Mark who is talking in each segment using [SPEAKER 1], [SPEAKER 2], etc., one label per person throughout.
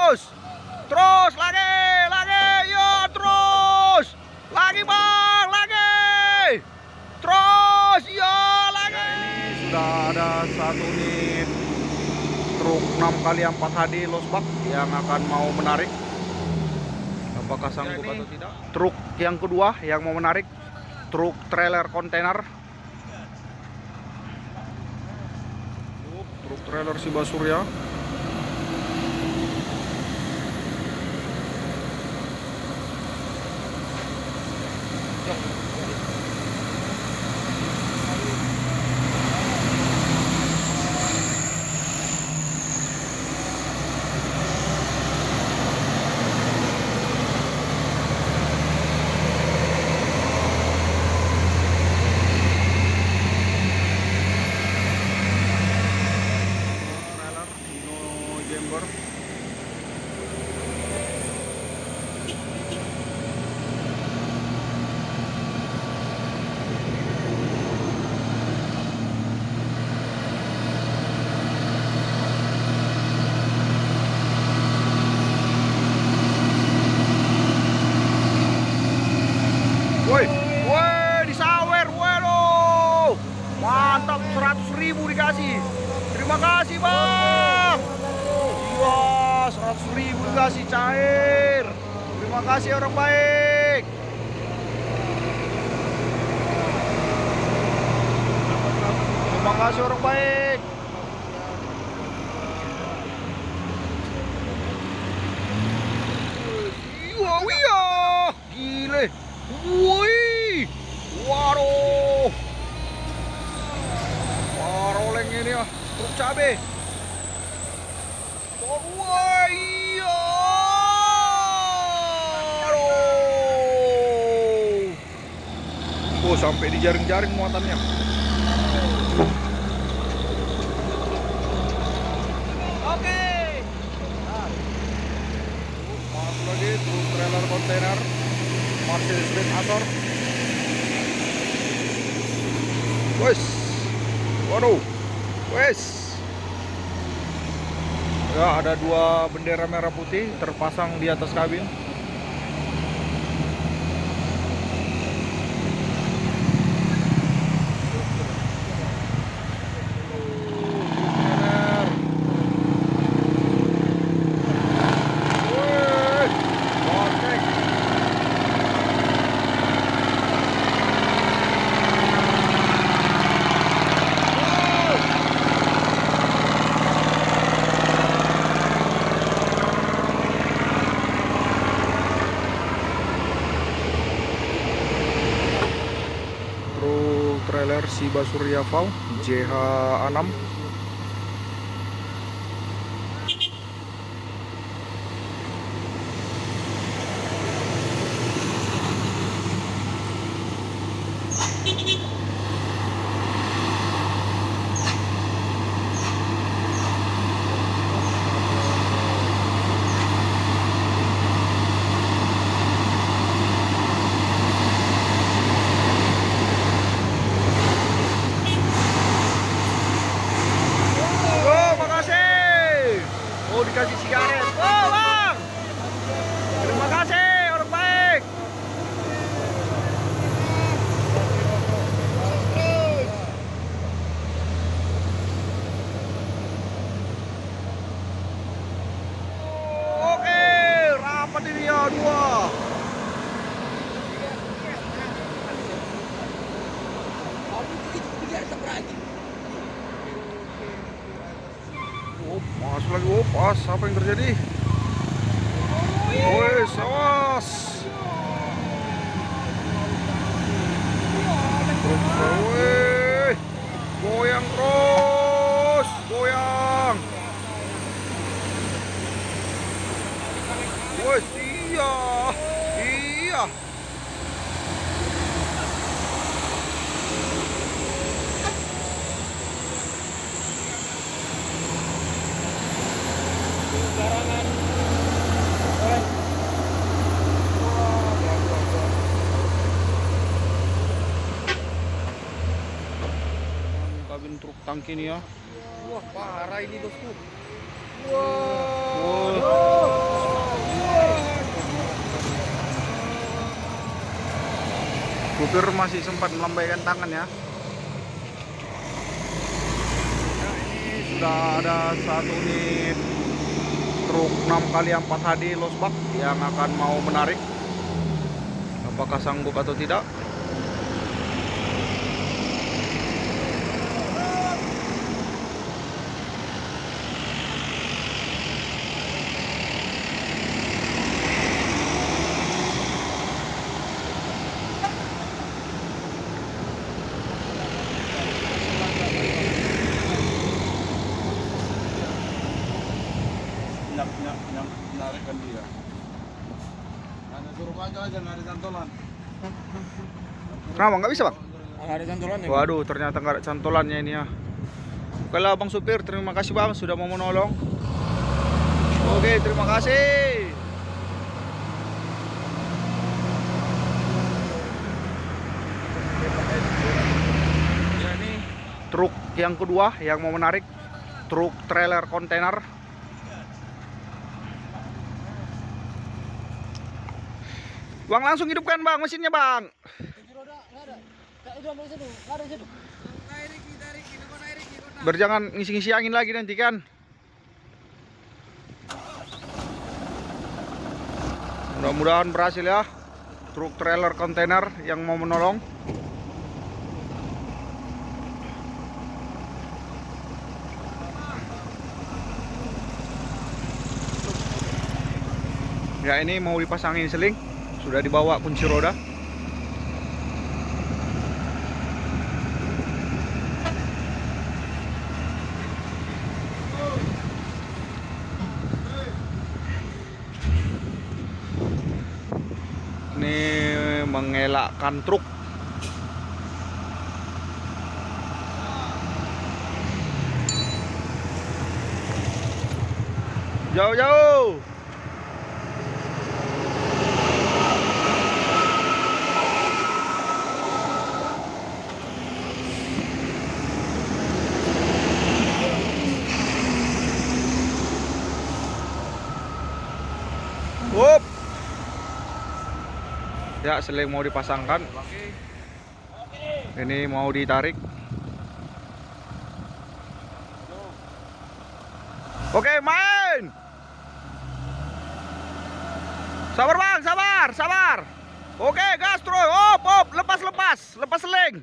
[SPEAKER 1] Terus lagi, yo terus. Lagi bang, lagi. Terus, yo lagi. Ini sudah ada satu unit truk 6x4 HD losbak yang akan mau menarik. Apakah sanggup atau tidak? Truk yang kedua yang mau menarik, truk trailer kontainer. Truk trailer Siba Surya. Woi, disawer, lo. Mantap, 100.000 dikasih. Terima kasih bang. Iya, 100.000 dikasih cair. Terima kasih orang baik. Terima kasih orang baik. Iya, gile. Wih, waduh, paroleng ini ya, truk cabe. Wah, iya, aduh, sampai di jaring-jaring muatannya. Oke, masuk lagi truk trailer kontainer. Mercedes-Benz Azor. Wes. Waduh. Wes. Ya, ada dua bendera merah putih terpasang di atas kabin. Trailer Siba Surya VAW JH6. Dikasih sigaret. Oh bang, terima kasih orang baik. Oke, rapat ini ya dua. Masuk lagi, pas apa yang terjadi? Woi, awas. Woi, goyang terus, goyang. Woi, iya. Kabin truk tangki ini ya.
[SPEAKER 2] Wah, parah ini bosku.
[SPEAKER 1] Wow. Supir masih sempat melambaikan tangan ya. Ini sudah ada satu unit truk 6x4 HD losbak yang akan mau menarik. Apakah sanggup atau tidak?
[SPEAKER 2] Menarikkan dia. Ada suruh aja nggak ada cantolan.
[SPEAKER 1] Kenapa nggak bisa, Bang?
[SPEAKER 2] Nggak ada cantolan ya.
[SPEAKER 1] Waduh, ternyata nggak ada cantolannya ini ya. Oke lah, Bang supir, terima kasih Bang sudah mau menolong. Oke, terima kasih. Ya, ini truk yang kedua yang mau menarik, truk trailer kontainer. Bang, langsung hidupkan Bang mesinnya Bang. Berjangan ngisi-ngisi angin lagi nanti kan. Mudah-mudahan berhasil ya. Truk trailer kontainer yang mau menolong. Ya, ini mau dipasangin seling. Sudah dibawa kunci roda. Ini mengelakkan truk. Jauh-jauh. Up. Ya, seling mau dipasangkan. Ini mau ditarik. Oke, main. Sabar Bang, sabar, sabar. Oke, gas terus. Op, lepas seling.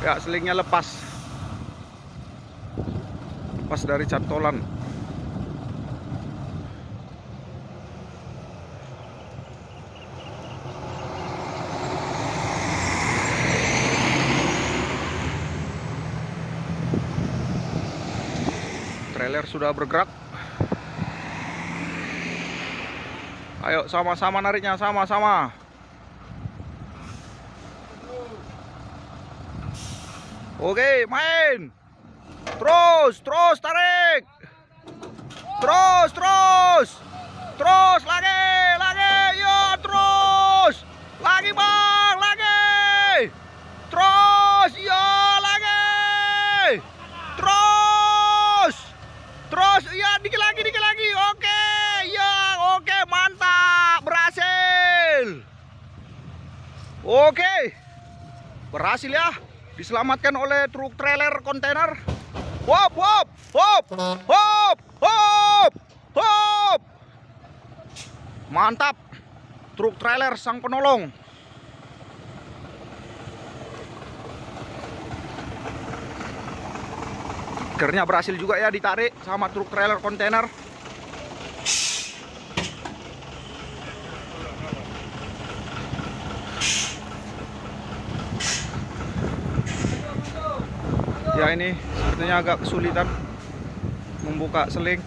[SPEAKER 1] Ya, selingnya lepas dari cantolan. Trailer sudah bergerak. Ayo sama-sama nariknya, sama-sama. Oke, main. Terus tarik. Terus lagi. Yo, terus. Lagi Bang, lagi. Terus, yo, lagi. Terus, ya, dikit lagi. Oke, ya, oke, mantap. Berhasil. Oke. Berhasil ya. Diselamatkan oleh truk trailer kontainer. Hop. Mantap. Truk trailer sang penolong. Akhirnya berhasil juga ya ditarik sama truk trailer kontainer. Ya, ini sepertinya agak kesulitan membuka seling.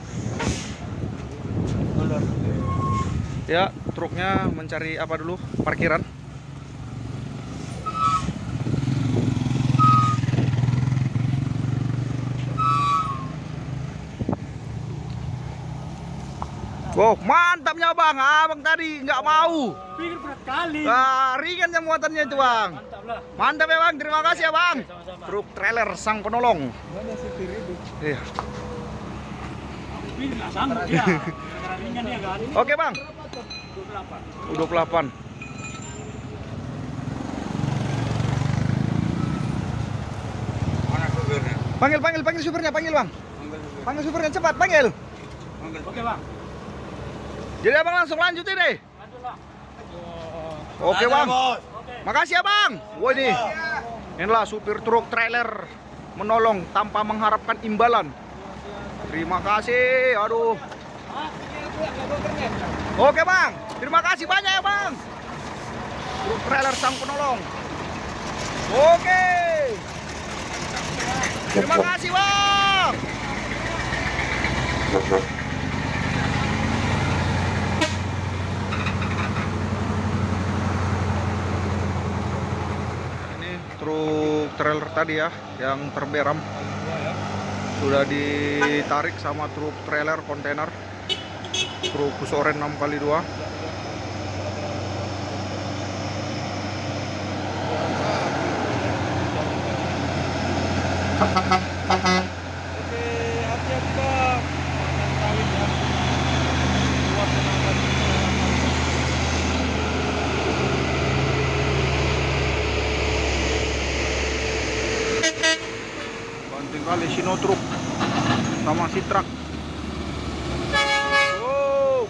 [SPEAKER 1] Ya, truknya mencari apa dulu? Parkiran. Wow, mantapnya Bang. Abang tadi nggak mau.
[SPEAKER 2] Pikir berat kali.
[SPEAKER 1] Nah, ringannya muatannya itu Bang.
[SPEAKER 2] Mantap lah.
[SPEAKER 1] Mantap ya Bang. Terima kasih ya Bang.
[SPEAKER 2] Sama-sama.
[SPEAKER 1] Truk trailer sang penolong.
[SPEAKER 2] Mana supir itu?
[SPEAKER 1] Iya.
[SPEAKER 3] Nggak sanggup dia. Gara-gara ringan dia kan.
[SPEAKER 1] Oke bang. 28.
[SPEAKER 2] Mana supirnya?
[SPEAKER 1] Panggil supirnya, panggil bang. Panggil supirnya cepat, panggil.
[SPEAKER 3] Oke bang.
[SPEAKER 1] Jadi abang langsung lanjut ini.
[SPEAKER 3] Lanjut bang.
[SPEAKER 1] Oke bang.
[SPEAKER 3] Oke.
[SPEAKER 1] Makasih ya bang. Wah ini. Inilah supir truk trailer menolong tanpa mengharapkan imbalan. Terima kasih. Aduh. Oke bang. Terima kasih banyak ya bang. Truk trailer sang penolong. Oke. Terima kasih bang. Ini truk trailer tadi ya yang terberam sudah ditarik sama truk trailer kontainer truk Kusoren 6x2.
[SPEAKER 2] Oke, hati-hati bang. Kawin ya. Kuat tenaga.
[SPEAKER 1] Banting kali Sino truk sama si truk. Oh.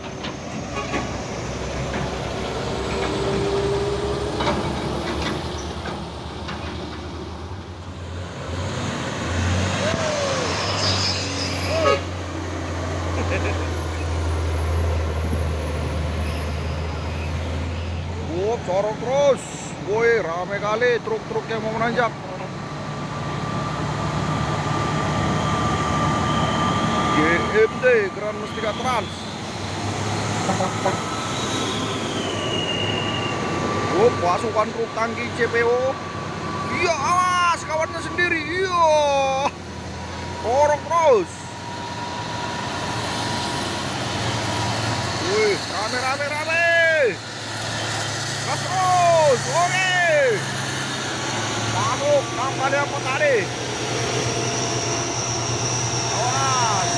[SPEAKER 1] Sorong terus. Woi, rame kali truk-truk yang mau menanjak. GMD Grand Mustika Trans. Oh, pasukan truk tangki CPO. Iya, awas kawannya sendiri. Iya. Sorong terus. Wih, rame. Gas terus, oke. Masuk, nampak dia apa tadi? Awas,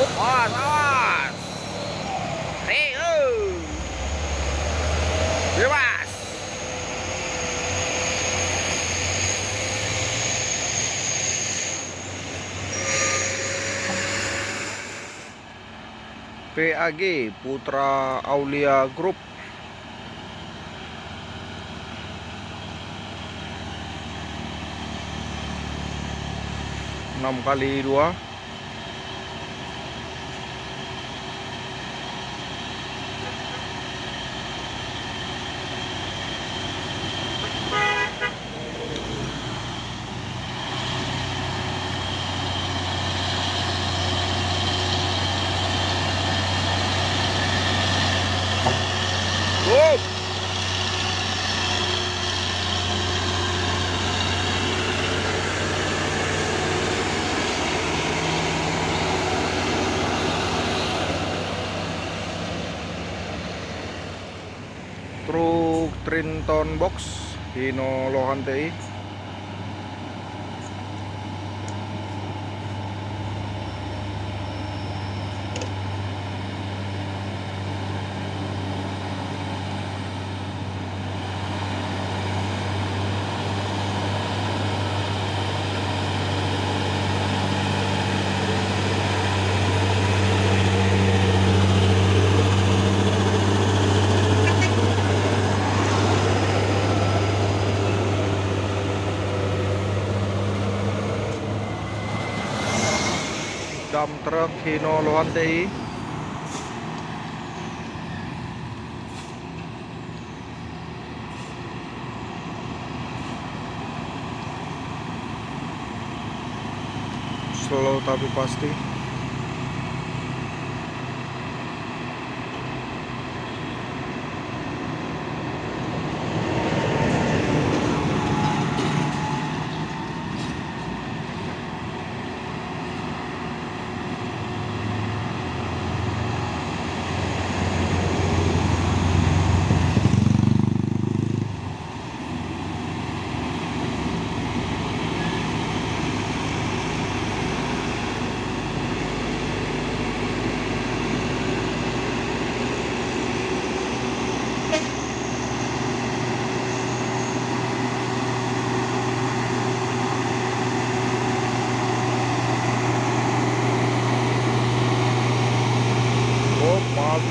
[SPEAKER 1] awas. Bebas. PAG Putra Aulia Group. Enam kali 2. Truk Trinton Box Hino Lohantei. Dump truck Hino Lohantei. Slow tapi pasti.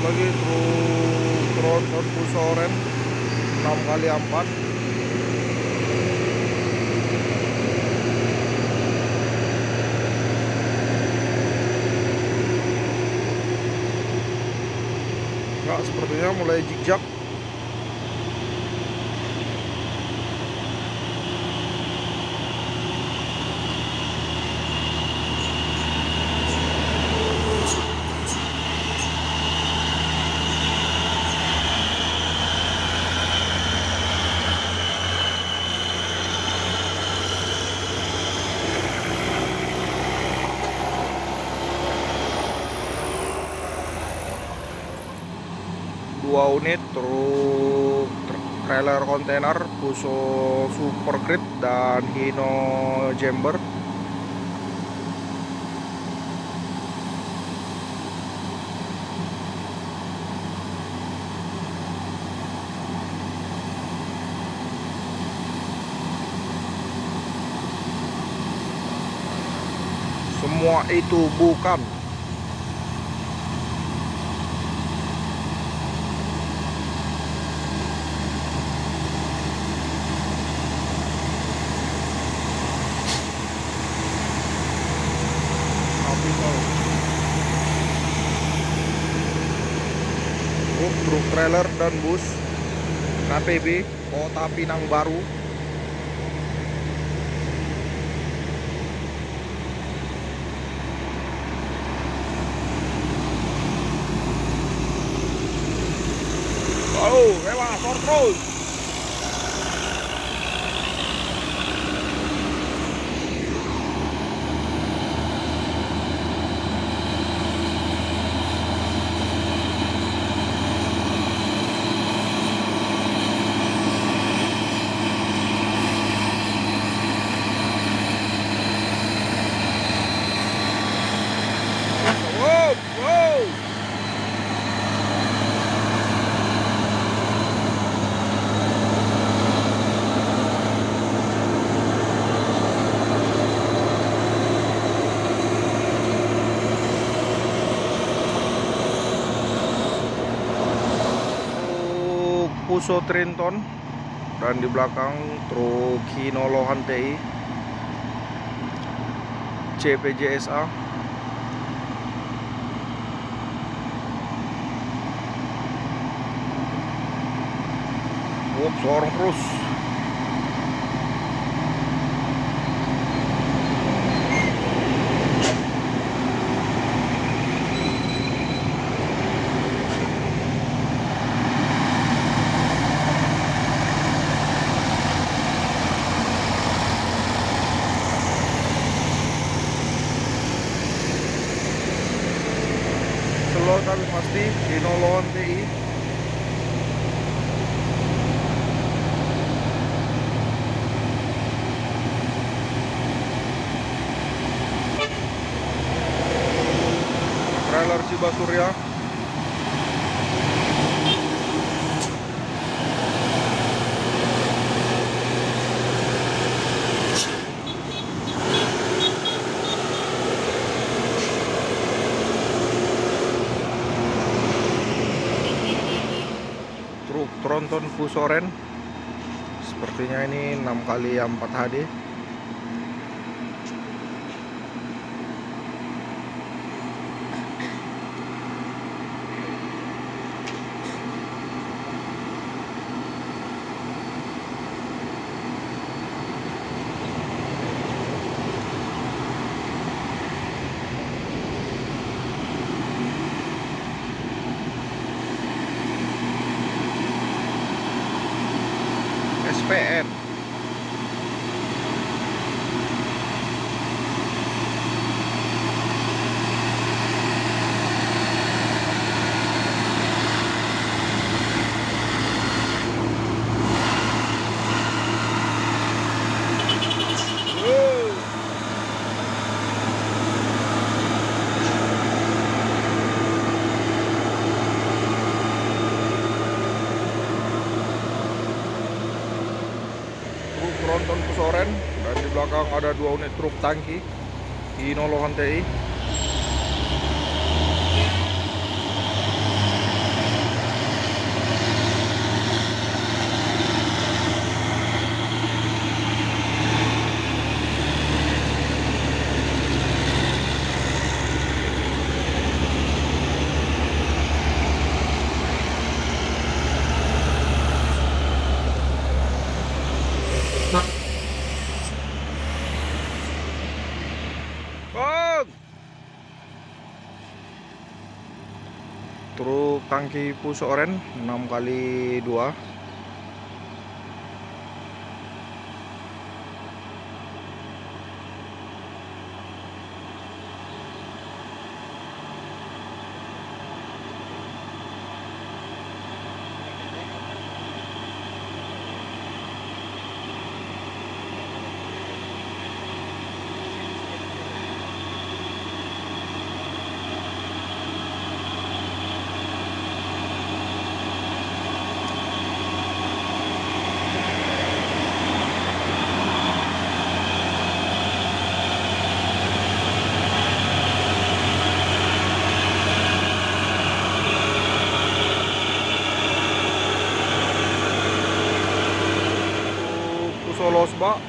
[SPEAKER 1] lagi truk tronton pusoren 6x4. Enggak, sepertinya mulai zigzag. Dua unit truk trailer kontainer Fuso Super Grid dan Hino Jumper. Semua itu bukan. Truk trailer dan bus KPB Kota Pinang Baru. Oh, lewat terus. Wow, wow. Truk Fuso Trinton dan di belakang truk Hino Lohan TI CPJSA. Sorong terus. Slow tapi pasti Hino Lohan TI. Trailer Cibasurya. Truk tronton Fusoren. Sepertinya ini 6x4 HD. SPN. Tronton Fusoren dan di belakang ada 2 unit truk tangki Hino Lohan TI. tangki puso oren 6x2. Losbak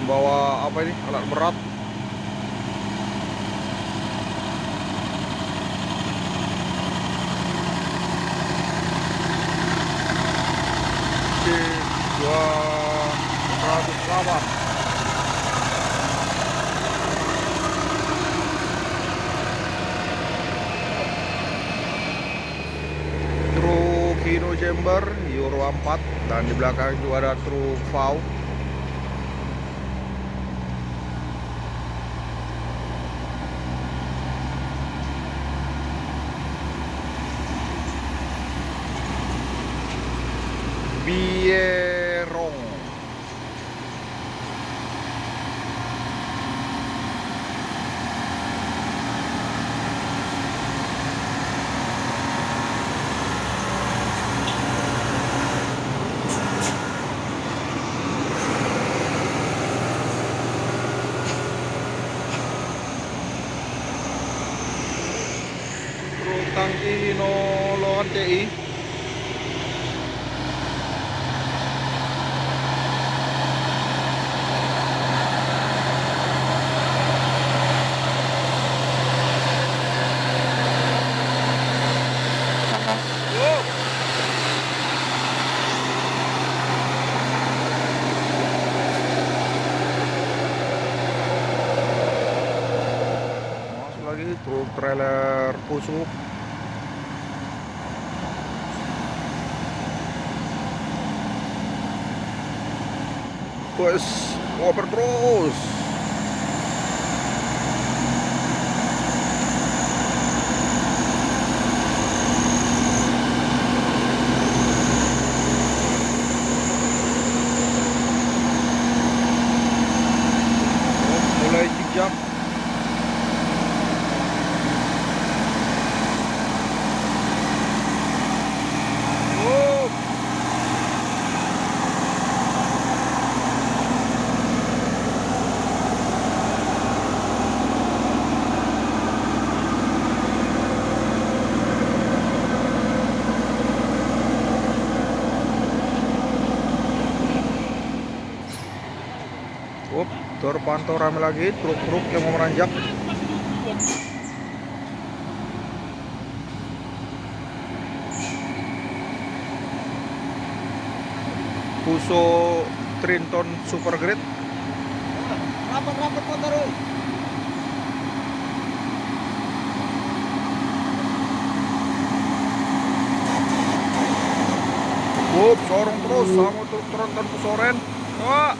[SPEAKER 1] membawa apa ini, alat berat. C208. Truk Hino Jember Euro 4, dan di belakang juga ada truk VAW. Bierong. Truk tangki Hino Loan TI. Masuk lagi truk trailer pusuk. Bus over terus. Mulai jejak. Terpantau ramai lagi truk-truk yang mau menanjak. Puso Trinton Super Grade.
[SPEAKER 2] Rapat-rapat motor.
[SPEAKER 1] Sorong terus sama truk Tronton Pusoren. Wah.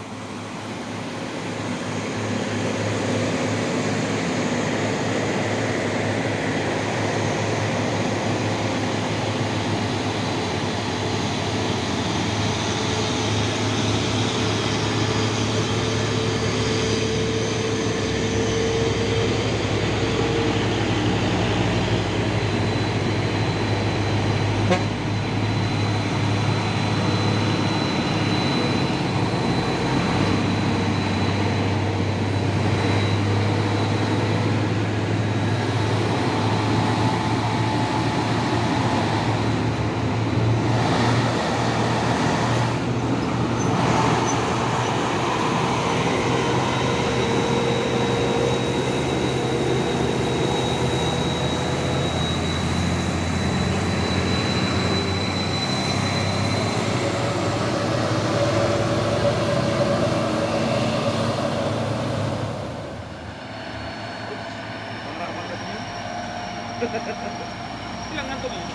[SPEAKER 3] Yang ngantuk ini.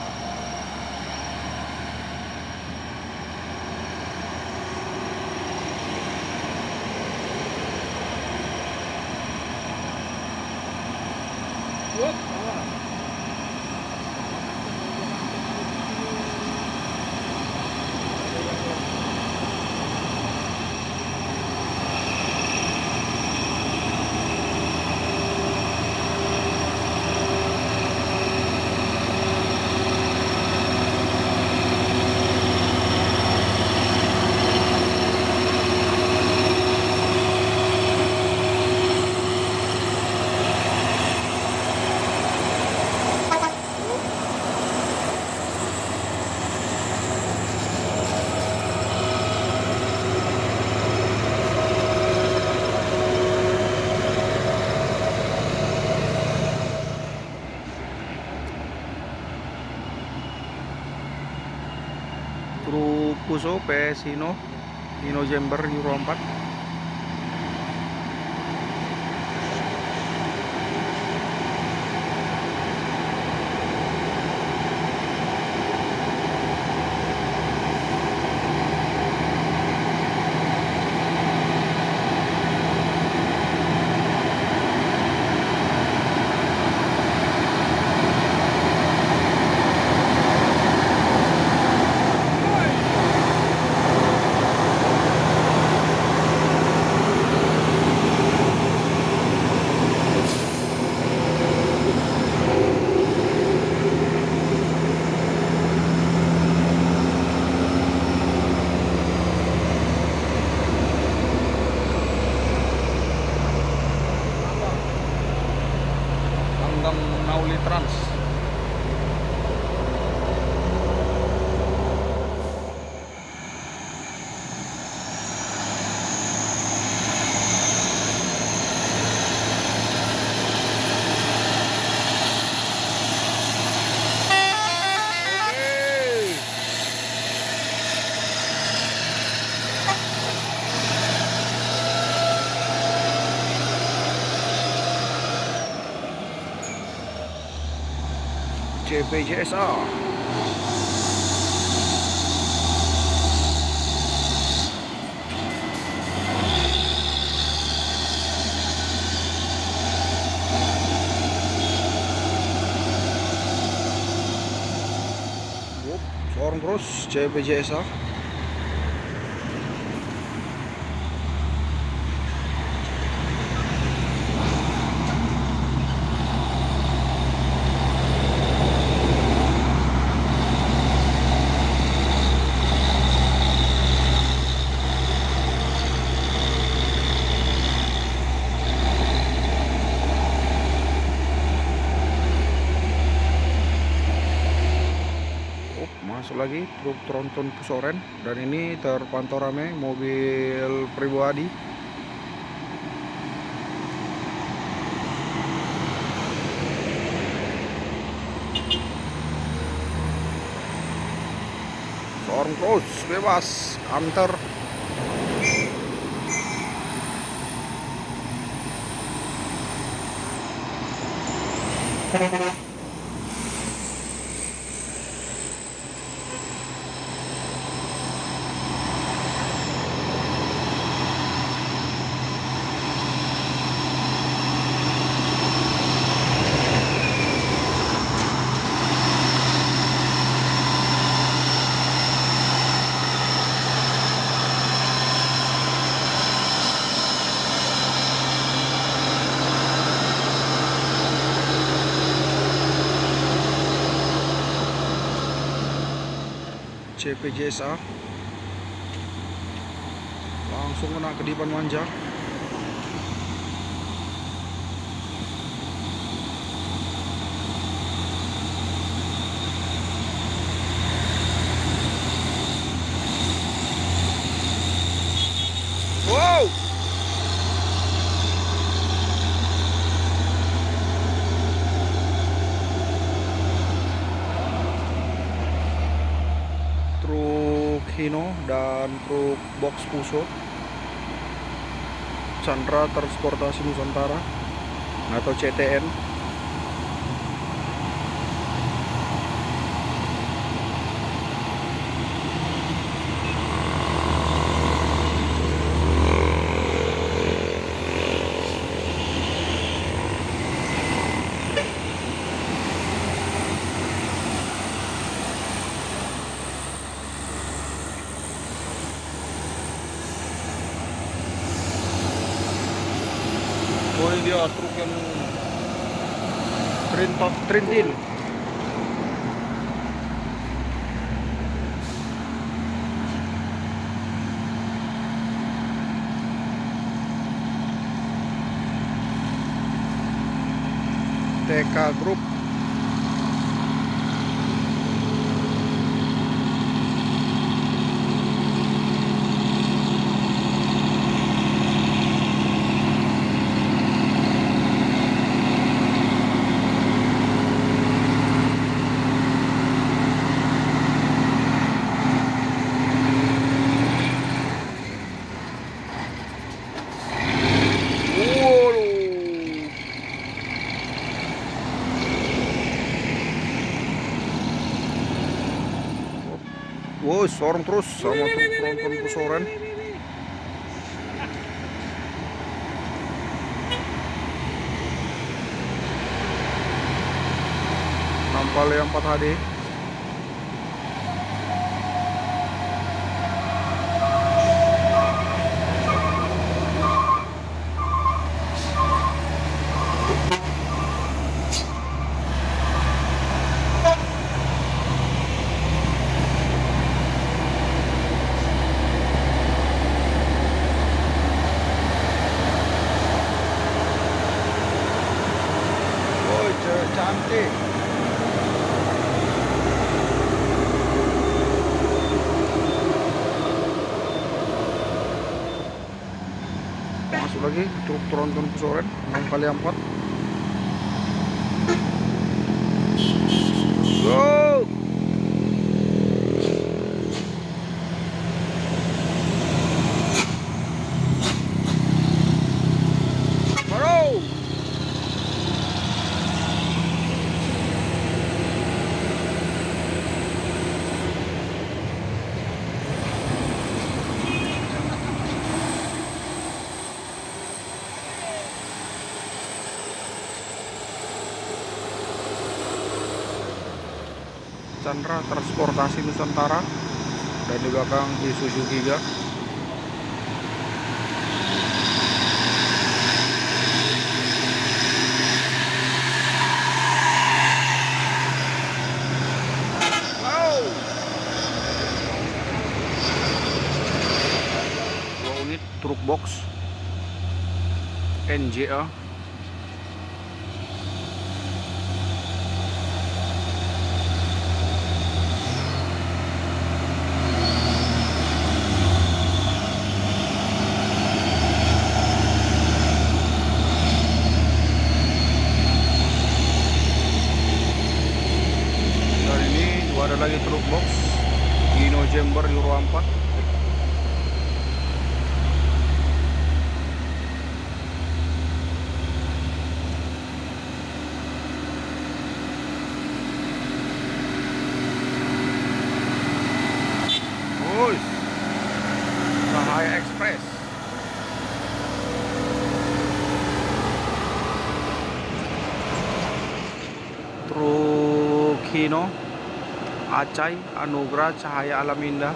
[SPEAKER 3] Wah.
[SPEAKER 1] Truk Fuso PS Hino Jember Euro 4. Tanggang Nauli Trans. CPJSA. Seorang terus CPJSA. Masuk lagi truk tronton Pusoren, dan ini terpantau ramai mobil pribadi. Seorang terus bebas antar. CPJSA langsung kena kedipan manja. Wow. Truk Hino dan truk box Fuso Chandra Transportasi Nusantara atau CTN. ini dia truk yang Trintin. TK Group. Wow, sorong terus sama truk tronton Pusoren. Nampal yang 4 HD. Cantik. Masuk lagi truk tronton Pusoren 6x4. Go. Baru. Chandra Transportasi Nusantara dan di belakang Isuzu Giga. Wow. 2 unit truk box NJA. Ada lagi truk box Gino Jember Euro 4. Cahaya Express. Truk Hino Acai Anugrah Cahaya Alam Indah.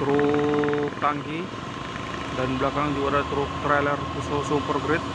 [SPEAKER 1] Truk tangki dan belakang juga ada truk trailer Puso Super Grade.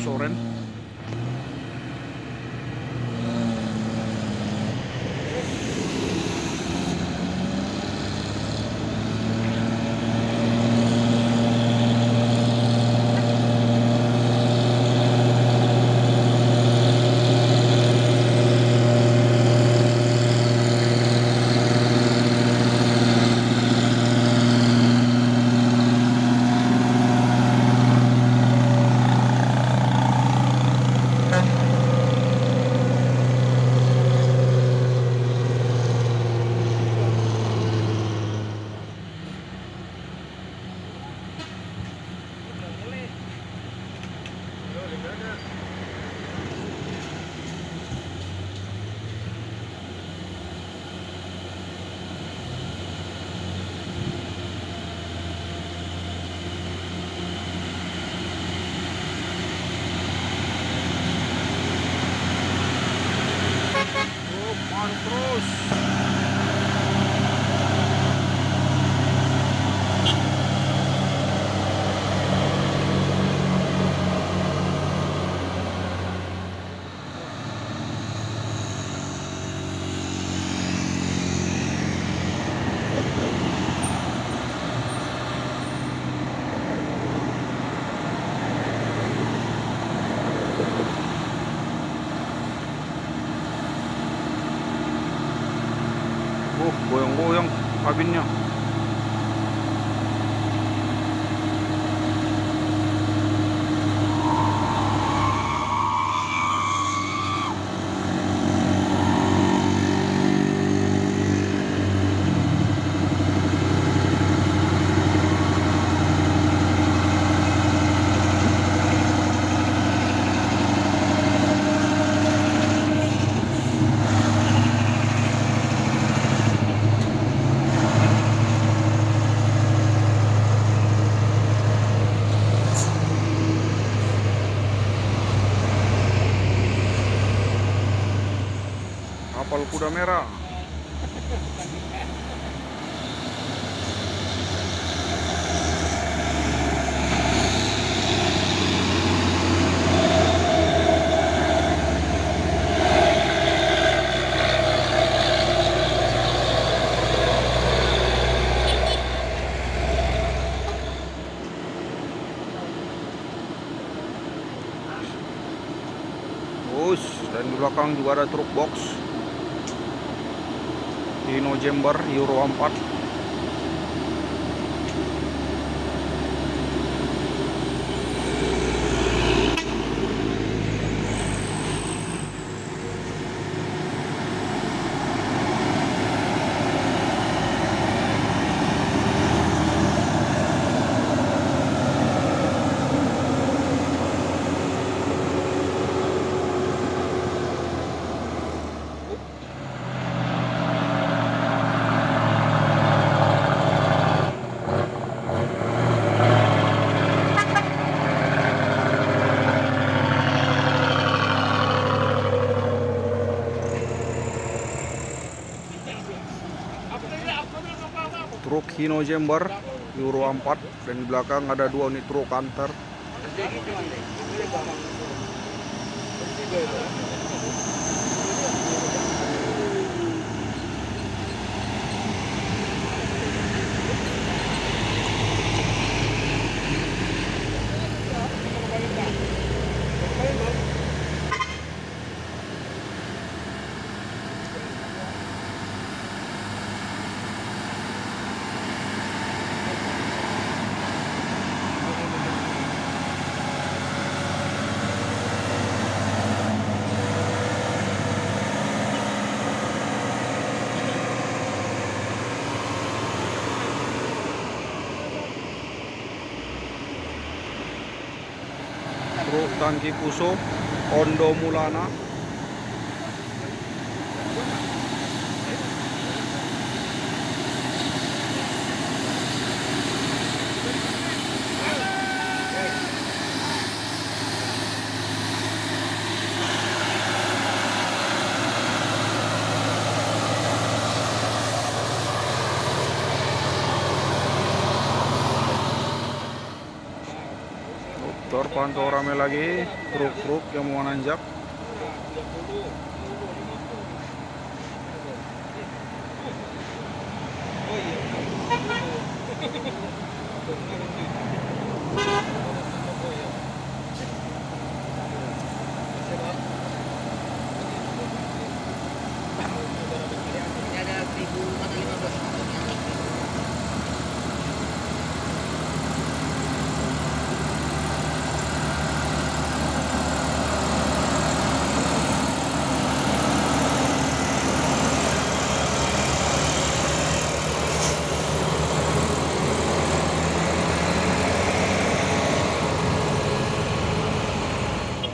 [SPEAKER 1] Soren. Oh, manu terus. Goyang-goyang kabinnya. Kapal kuda merah. Dan di belakang juga ada truk box Hino Jember Euro 4. Truk Hino Jember Euro 4 dan di belakang ada 2 unit truk kantor. Truk tangki Puso Ondo Mulana. Pantau rame lagi truk-truk yang mau nanjak.
[SPEAKER 4] Ini ada 1.415.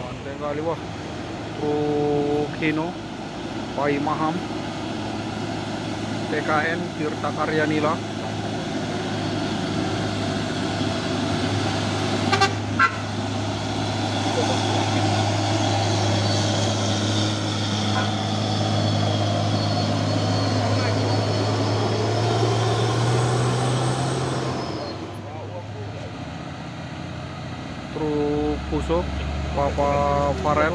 [SPEAKER 1] Anteng kali wah. Truk Hino, Pai Maham, TKN Tirta Karyanila. Truk Puso, Papa Farel.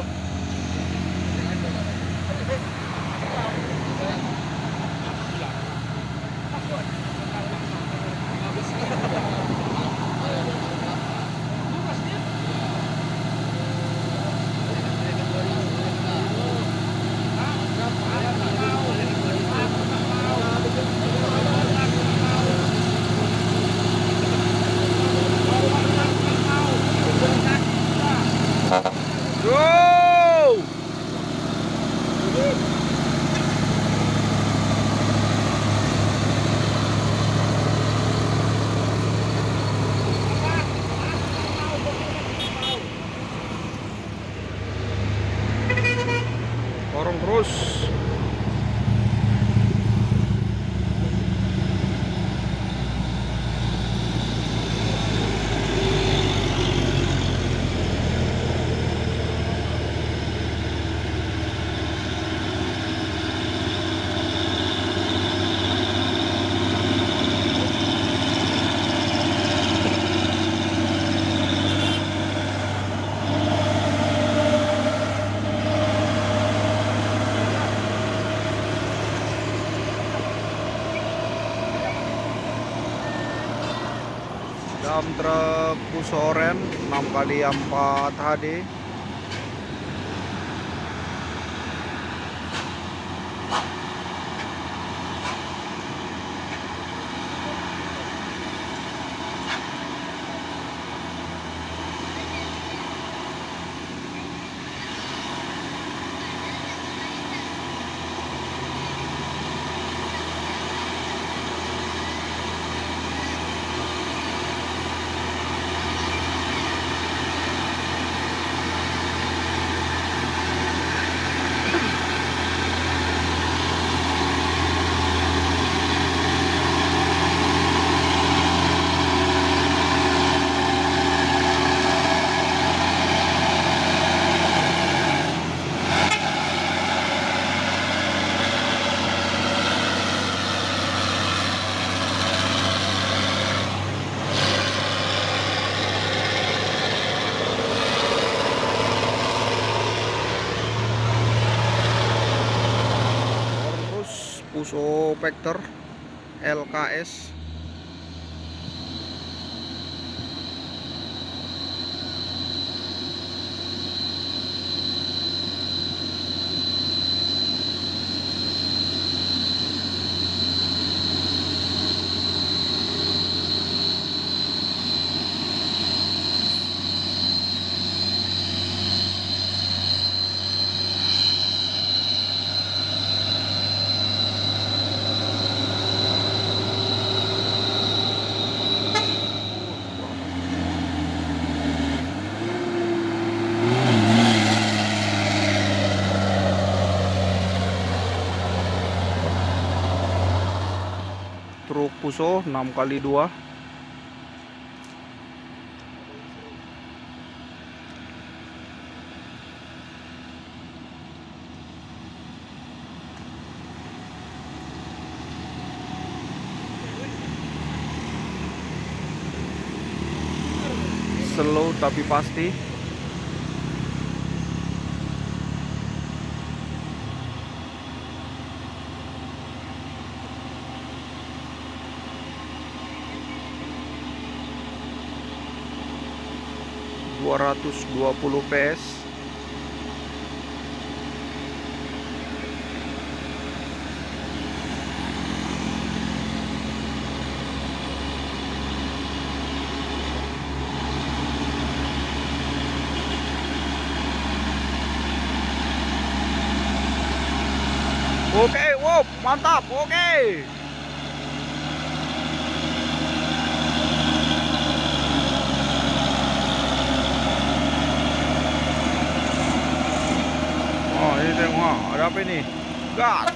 [SPEAKER 1] Go! Dorong terus. Dam truk Puso Oren 6x4 HD. Puso Vector LKS. Truk Puso 6x2. slow tapi pasti. ...220 PS. Oke, wow, mantap, oke. Oh, ini tengok, ada apa ini? Gas.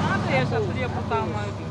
[SPEAKER 4] Ada ya satu dia pertama itu.